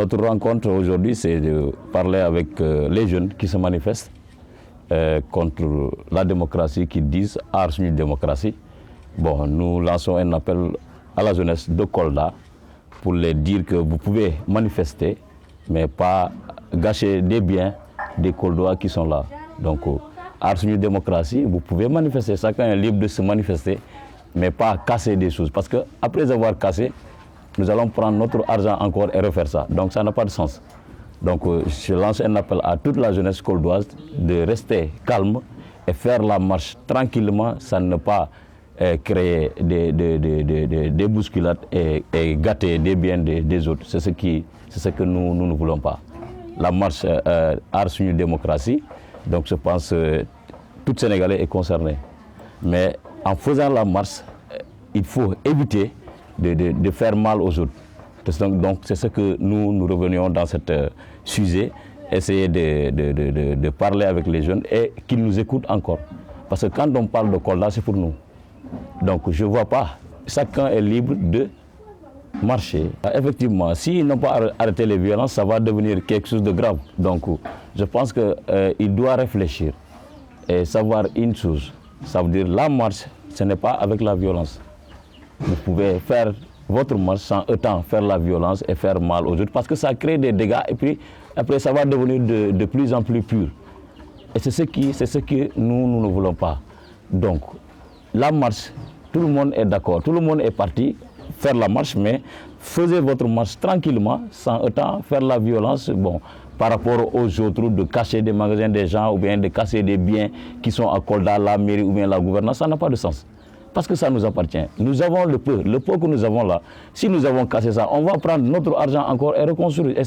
Notre rencontre aujourd'hui, c'est de parler avec les jeunes qui se manifestent contre la démocratie, qui disent « Aar Suñu démocratie ». Bon, nous lançons un appel à la jeunesse de Kolda pour leur dire que vous pouvez manifester, mais pas gâcher des biens des Koldois qui sont là. Donc, Aar Suñu démocratie, vous pouvez manifester, chacun est libre de se manifester, mais pas casser des choses. Parce qu'après avoir cassé, nous allons prendre notre argent encore et refaire ça. Donc ça n'a pas de sens. Donc je lance un appel à toute la jeunesse coldoise de rester calme et faire la marche tranquillement, sans ne pas créer des bousculades et gâter des biens des autres. C'est ce que nous ne voulons pas. La marche Aar Suñu démocratie, donc je pense que tout Sénégalais est concerné. Mais en faisant la marche, il faut éviter de faire mal aux autres. Donc c'est ce que nous revenions dans ce sujet, essayer de parler avec les jeunes et qu'ils nous écoutent encore. Parce que quand on parle de Kolda, c'est pour nous. Donc je ne vois pas, chacun est libre de marcher. Effectivement, s'ils n'ont pas arrêté les violences, ça va devenir quelque chose de grave. Donc je pense qu'il doit réfléchir et savoir une chose. Ça veut dire la marche, ce n'est pas avec la violence. Vous pouvez faire votre marche sans autant faire la violence et faire mal aux autres, parce que ça crée des dégâts et puis après ça va devenir de plus en plus pur. Et c'est ce que nous ne voulons pas. Donc la marche, tout le monde est d'accord, tout le monde est parti faire la marche, mais faisez votre marche tranquillement sans autant faire la violence. Bon, par rapport aux autres, de cacher des magasins des gens ou bien de casser des biens qui sont à Kolda, la mairie ou bien la gouvernance, ça n'a pas de sens. Parce que ça nous appartient. Nous avons le peu que nous avons là. Si nous avons cassé ça, on va prendre notre argent encore et reconstruire. Et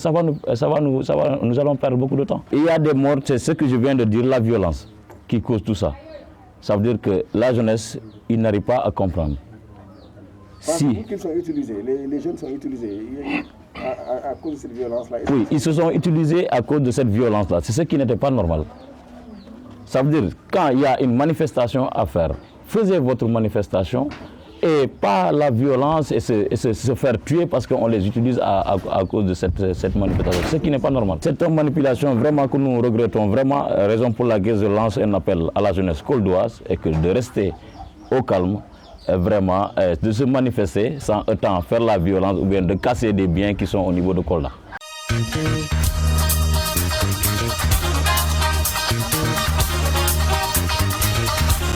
nous allons perdre beaucoup de temps. Il y a des morts, c'est ce que je viens de dire, la violence qui cause tout ça. Ça veut dire que la jeunesse, ils n'arrivent pas à comprendre. Si qu'ils sont utilisés, les jeunes sont utilisés à cause de cette violence-là. Oui, ils se sont utilisés à cause de cette violence-là. C'est ce qui n'était pas normal. Ça veut dire, quand il y a une manifestation à faire, faisez votre manifestation et pas la violence et se faire tuer parce qu'on les utilise à cause de cette manifestation, ce qui n'est pas normal. C'est une manipulation vraiment que nous regrettons, vraiment, raison pour laquelle je lance un appel à la jeunesse coldoise et que de rester au calme, vraiment, de se manifester sans autant faire la violence ou bien de casser des biens qui sont au niveau de Kolda.